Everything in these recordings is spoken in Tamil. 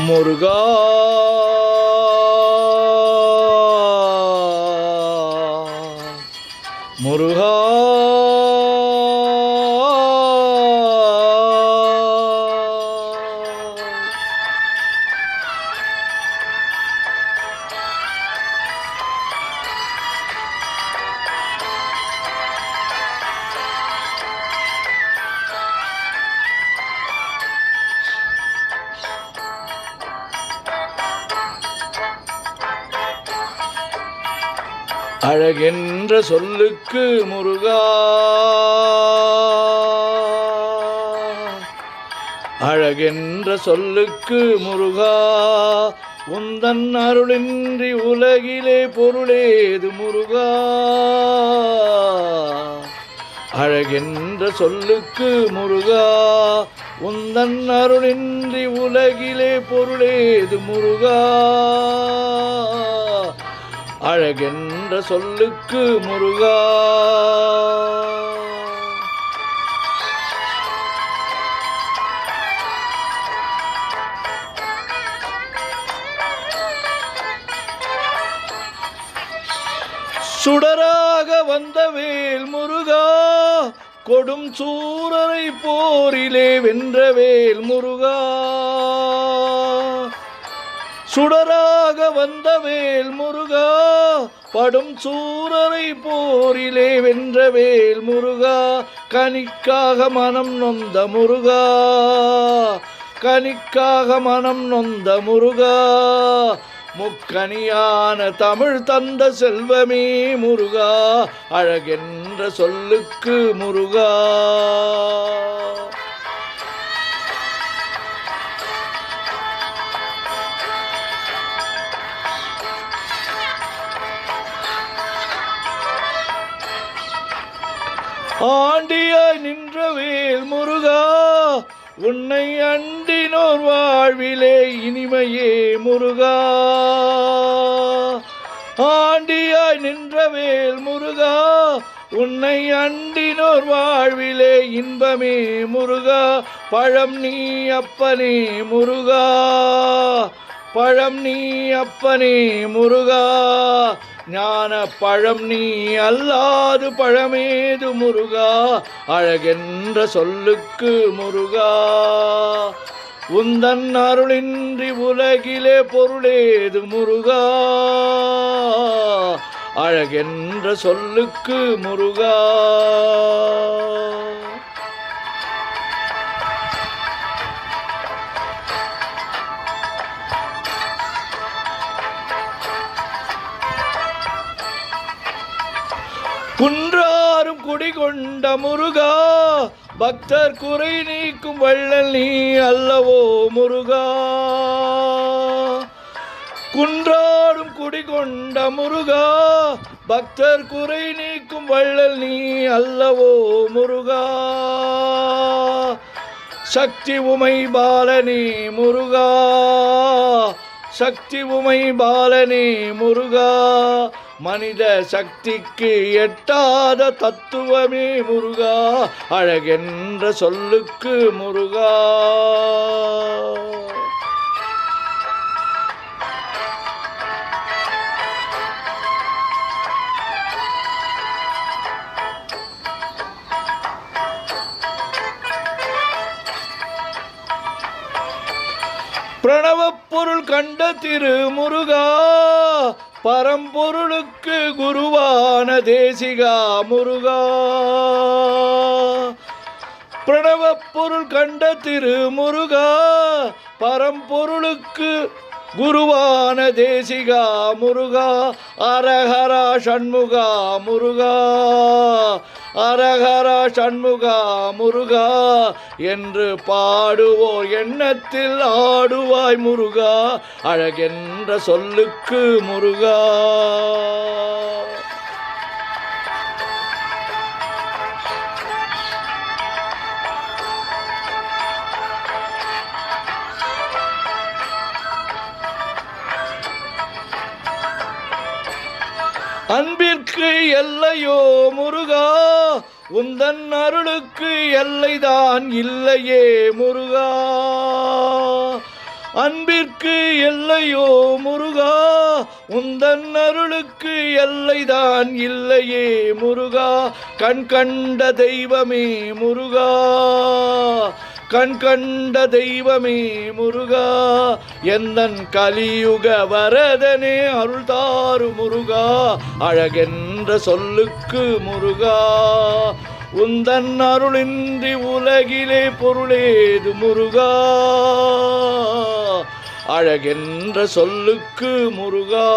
முருகா முருகா அழகென்ற சொல்லுக்கு முருகா, அழகென்ற சொல்லுக்கு முருகா, உந்தன் அருளின்றி உலகிலே பொருளேது முருகா. அழகென்ற சொல்லுக்கு முருகா, உந்தன் அருளின்றி உலகிலே பொருளேது முருகா. அழகென்ற சொல்லுக்கு முருகா. சுடராக வந்த வேல் முருகா, கொடும் சூரரை போரிலே வென்ற வேல் முருகா. சுடராக வந்த வேல் முருகா, படும் சூரரை போரிலே வென்ற வேல் முருகா. கனிக்காக மனம் நொந்த முருகா, கனிக்காக மனம் நொந்த முருகா. முக்கனியான தமிழ் தந்த செல்வமே முருகா, அழகென்ற சொல்லுக்கு முருகா. ஆண்டியாய் நின்ற வேல் முருகா, உன்னை அண்டினோர் வாழ்விலே இனிமையே முருகா. ஆண்டியாய் நின்ற வேல் முருகா, உன்னை அண்டினோர் வாழ்விலே இன்பமே முருகா. பழம் நீ அப்பனே முருகா, பழம் நீ அப்பனே முருகா. ஞான பழம் நீ அல்லாது பழமேது முருகா, அழகென்ற சொல்லுக்கு முருகா. உந்தன் அருளின்றி உலகிலே பொருளேது முருகா, அழகென்ற சொல்லுக்கு முருகா. குன்றாரும் குடிகொண்ட முருகா, பக்தர் குறை நீக்கும் வள்ளல் நீ அல்லவோ முருகா. குன்றாரும் குடிகொண்ட முருகா, பக்தர் குறை நீக்கும் வள்ளல் நீ அல்லவோ முருகா. சக்தி உமை பாலனே முருகா, சக்தி உமை பாலனே முருகா. மனித சக்திக்கு எட்டாத தத்துவமே முருகா, அழகென்ற சொல்லுக்கு முருகா. பிரணவப் பொருள் கண்ட திரு முருகா, பரம்பொருளுக்கு குருவான தேசிகா முருகா. பிரணவப் பொருள் கண்ட திரு முருகா, பரம்பொருளுக்கு குருவான தேசிகா முருகா. அரஹரா சண்முகா முருகா, அரஹரா சண்முகா முருகா என்று பாடுவோர் எண்ணத்தில் ஆடுவாய் முருகா, அழகென்ற சொல்லுக்கு முருகா. அன்பிற்கு எல்லையோ முருகா, உந்தன் அருளுக்கு எல்லைதான் இல்லையே முருகா, அன்பிற்கு எல்லையோ முருகா, உந்தன் அருளுக்கு எல்லைதான் இல்லையே முருகா, கண் கண்ட தெய்வமே முருகா, கண் கண்ட தெய்வமே முருகா, எந்தன் கலியுக வரதனே அருள் தாரு முருகா, அழகென்ற சொல்லுக்கு முருகா, உந்தன் அருளின்றி உலகிலே பொருளேது முருகா, அழகென்ற சொல்லுக்கு முருகா,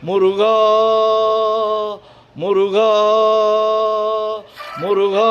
முருகா முருகா முருகா.